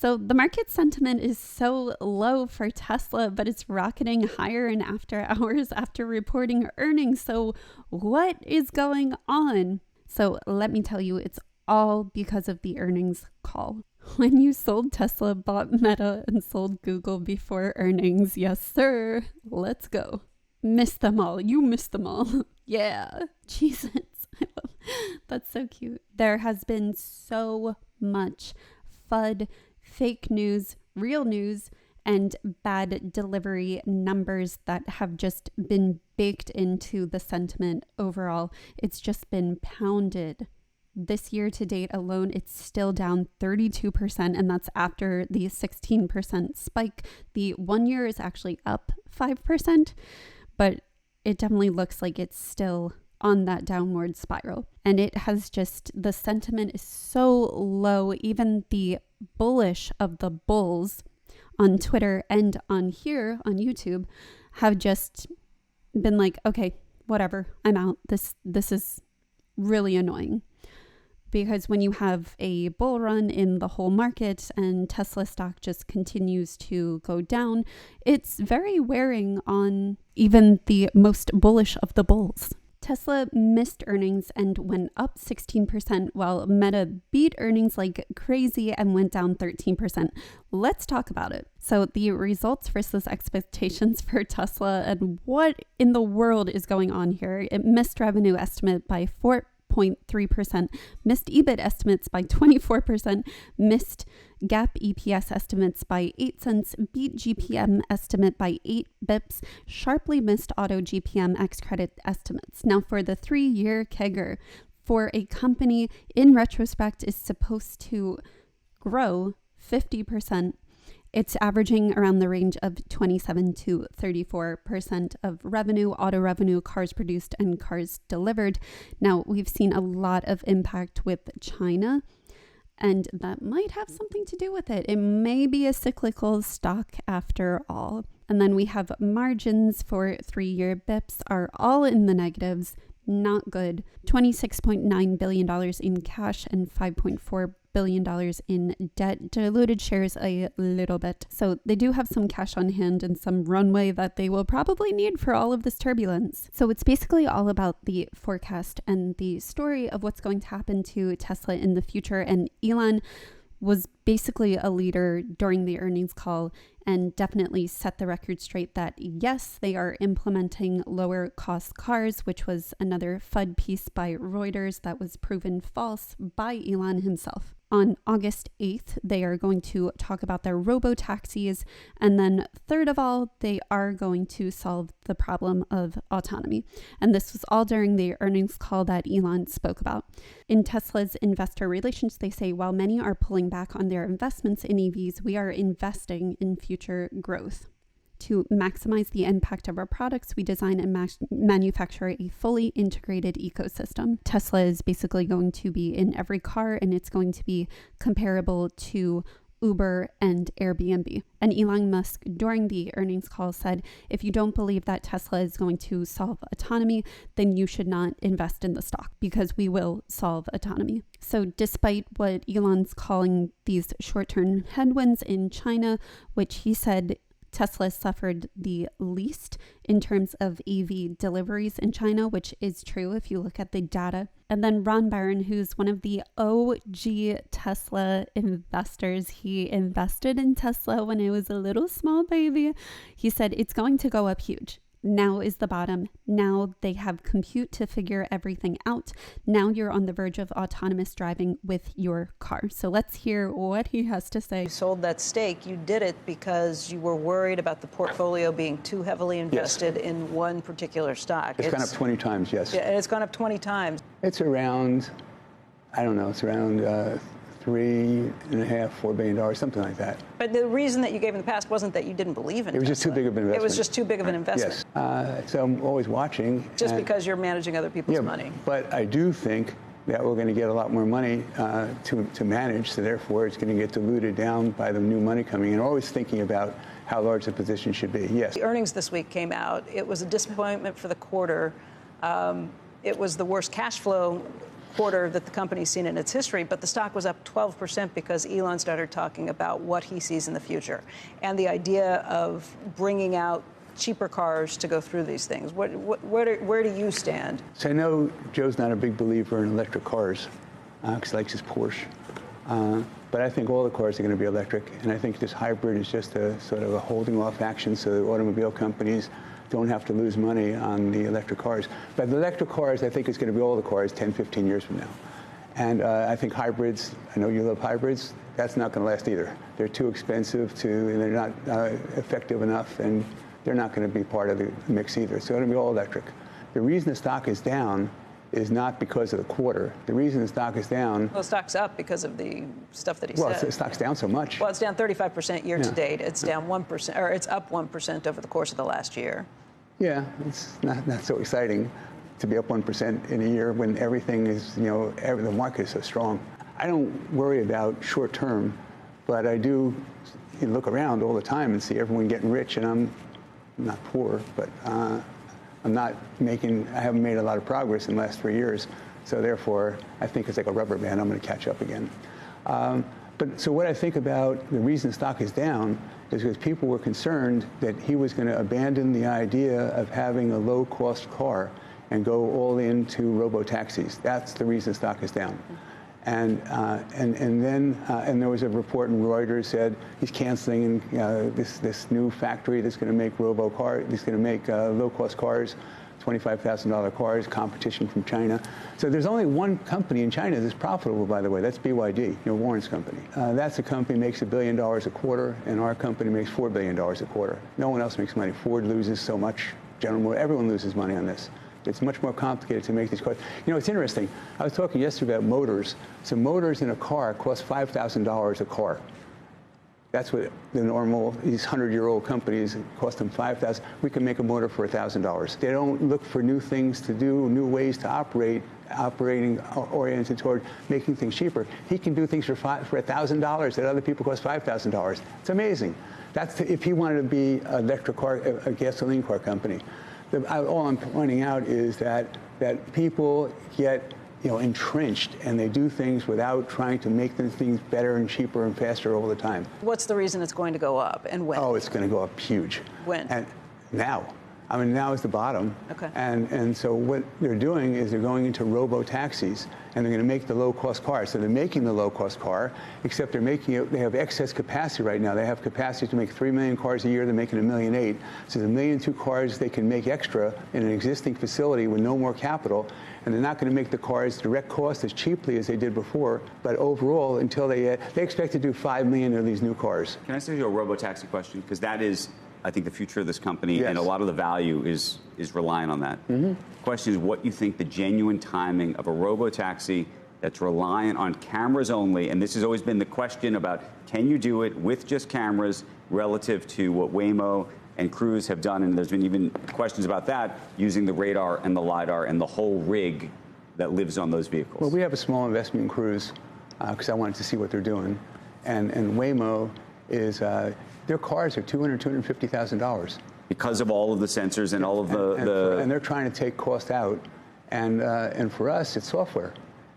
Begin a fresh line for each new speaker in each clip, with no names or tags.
So the market sentiment is so low for Tesla, but it's rocketing higher in after hours after reporting earnings. So what is going on? So let me tell you, it's all because of the earnings call. When you sold Tesla, bought Meta, and sold Google before earnings, yes, sir. Let's go. Missed them all. You missed them all. Yeah. Jesus. That's so cute. There has been so much FUD, fake news, real news, and bad delivery numbers that have just been baked into the sentiment overall. It's just been pounded. This year to date alone, it's still down 32%, and that's after the 16% spike. The 1 year is actually up 5%, but it definitely looks like it's still on that downward spiral. And it has just, the sentiment is so low. Even the bullish of the bulls on Twitter and on here on YouTube have just been like, okay, whatever, I'm out. This is really annoying. Because when you have a bull run in the whole market and Tesla stock just continues to go down, it's very wearing on even the most bullish of the bulls. Tesla missed earnings and went up 16%, while Meta beat earnings like crazy and went down 13%. Let's talk about it. So the results versus expectations for Tesla, and what in the world is going on here? It missed revenue estimate by 4.3%, missed EBIT estimates by 24%, missed GAAP EPS estimates by 8 cents, beat GPM estimate by 8 bips, sharply missed auto GPM ex credit estimates. Now, for the 3-year CAGR, for a company in retrospect is supposed to grow 50%, it's averaging around the range of 27 to 34% of revenue, auto revenue, cars produced and cars delivered. Now, we've seen a lot of impact with China, and that might have something to do with it. It may be a cyclical stock after all. And then we have margins for 3-year bips are all in the negatives. Not good. $26.9 billion in cash and $5.4 billion in debt. Diluted shares a little bit. So they do have some cash on hand and some runway that they will probably need for all of this turbulence. So it's basically all about the forecast and the story of what's going to happen to Tesla in the future. And Elon was basically a leader during the earnings call and definitely set the record straight that yes, they are implementing lower cost cars, which was another FUD piece by Reuters that was proven false by Elon himself. On August 8th, they are going to talk about their robo-taxis. And then third of all, they are going to solve the problem of autonomy. And this was all during the earnings call that Elon spoke about. In Tesla's investor relations, they say, while many are pulling back on their investments in EVs, we are investing in future growth. To maximize the impact of our products, we design and manufacture a fully integrated ecosystem. Tesla is basically going to be in every car, and it's going to be comparable to Uber and Airbnb. And Elon Musk, during the earnings call, said, if you don't believe that Tesla is going to solve autonomy, then you should not invest in the stock, because we will solve autonomy. So despite what Elon's calling these short-term headwinds in China, which he said Tesla suffered the least in terms of EV deliveries in China, which is true if you look at the data. And then Ron Barron, who's one of the OG Tesla investors, he invested in Tesla when it was a little small baby. He said it's going to go up huge. Now is the bottom. Now they have compute to figure everything out. Now you're on the verge of autonomous driving with your car. So let's hear what he has to say.
You sold that stake. You did it because you were worried about the portfolio being too heavily invested in one particular stock.
It's gone up 20 times, yes.
Yeah, and it's gone up 20 times.
It's around, I don't know, it's around $3.5–4 billion, something like that.
But the reason that you gave in the past wasn't that you didn't believe in it.
It was just too big of an investment.
It was just too big of an investment.
Yes. So I'm always watching.
Just because you're managing other people's money.
But I do think that we're going to get a lot more money to manage, so therefore it's going to get diluted down by the new money coming in. Always thinking about how large the position should be, yes.
The earnings this week came out. It was a disappointment for the quarter. It was the worst cash flow quarter that the company's seen in its history, but the stock was up 12% because Elon started talking about what he sees in the future and the idea of bringing out cheaper cars to go through these things. Where do you stand?
So I know Joe's not a big believer in electric cars because he likes his Porsche. But I think all the cars are going to be electric, and I think this hybrid is just a sort of a holding off action so the automobile companies don't have to lose money on the electric cars. But the electric cars, I think, is going to be all the cars 10, 15 years from now. And I think hybrids, I know you love hybrids, that's not going to last either. They're too expensive and they're not effective enough, and they're not going to be part of the mix either. So it's going to be all electric. The reason the stock is down is not because of the quarter. The reason the stock is down...
Well, the stock's up because of the stuff that he said.
Well, the stock's down so much.
Well, it's down 35% year to date. It's down 1%, or it's up 1% over the course of the last year.
Yeah, it's not so exciting to be up 1% in a year when everything is, the market is so strong. I don't worry about short term, but I do look around all the time and see everyone getting rich, and I'm not poor, but I haven't made a lot of progress in the last 3 years. So therefore, I think it's like a rubber band. I'm going to catch up again. So what I think about the reason the stock is down is because people were concerned that he was going to abandon the idea of having a low-cost car and go all into robo-taxis. That's the reason the stock is down. And then there was a report in Reuters said he's canceling this new factory that's going to make low-cost cars, $25,000 cars, competition from China. So there's only one company in China that's profitable, by the way. That's BYD, Warren's company. That's a company that makes $1 billion a quarter, and our company makes $4 billion a quarter. No one else makes money. Ford loses so much. General Motors, everyone loses money on this. It's much more complicated to make these cars. It's interesting. I was talking yesterday about motors. So motors in a car cost $5,000 a car. That's what the normal, these 100-year-old companies, cost them $5,000. We can make a motor for $1,000. They don't look for new things to do, new ways to operating oriented toward making things cheaper. He can do things for $1,000 that other people cost $5,000. It's amazing. That's if he wanted to be an electric car, a gasoline car company. All I'm pointing out is that people get entrenched, and they do things without trying to make things better and cheaper and faster all the time.
What's the reason it's going to go up, and when?
Oh, it's going to go up huge.
When?
And now. I mean, now is the bottom.
Okay.
And so what they're doing is they're going into robo-taxis, and they're going to make the low-cost car. So they're making the low-cost car, except they have excess capacity right now. They have capacity to make 3 million cars a year. They're making 1.8 million. So there's 1.2 million cars they can make extra in an existing facility with no more capital. And they're not going to make the cars direct cost as cheaply as they did before. But overall, until they expect to do 5 million of these new cars.
Can I ask you a robo-taxi question? Because that is, I think, the future of this company,
yes.
And a lot of the value is relying on that. Mm-hmm. The question is what you think the genuine timing of a robo-taxi that's reliant on cameras only, and this has always been the question about can you do it with just cameras relative to what Waymo and Cruise have done, and there's been even questions about that, using the radar and the LiDAR and the whole rig that lives on those vehicles.
Well, we have a small investment in Cruise because I wanted to see what they're doing. And Waymo is, their cars are $200,000, $250,000.
Because of all of the sensors and all of
and they're trying to take cost out. And for us, it's software.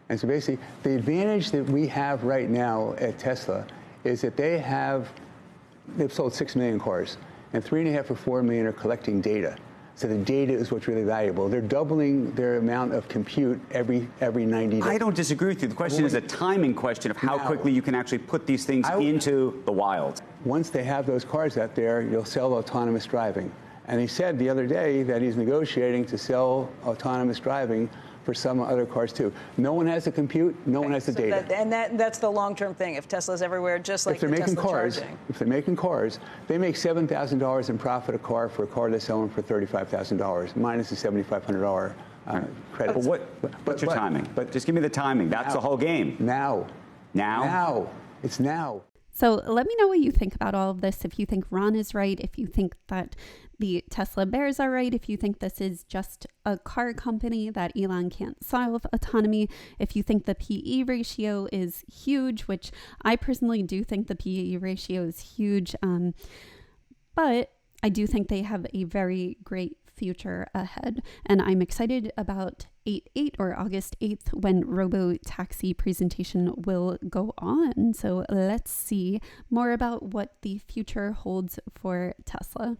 And so basically, the advantage that we have right now at Tesla is that they've sold 6 million cars. And 3.5 or 4 million are collecting data. So the data is what's really valuable. They're doubling their amount of compute every 90 days.
I don't disagree with you. The question is a timing question of how quickly you can actually put these things into the wild.
Once they have those cars out there, you'll sell autonomous driving. And he said the other day that he's negotiating to sell autonomous driving for some other cars too. No one has the compute, no one has the data.
That's the long-term thing. If Tesla's everywhere, just like
if they're making cars,
charging.
If they're making cars, they make $7,000 in profit a car for a car they're selling for $35,000, minus the $7,500 credit.
But what's your timing? But just give me the timing. That's the whole game.
Now.
Now?
It's now.
So let me know what you think about all of this. If you think Ron is right, if you think that the Tesla bears are right, if you think this is just a car company that Elon can't solve autonomy, if you think the PE ratio is huge, which I personally do think the PE ratio is huge, but I do think they have a very great future ahead. And I'm excited about 8/8 or August 8th when robo-taxi presentation will go on. So let's see more about what the future holds for Tesla.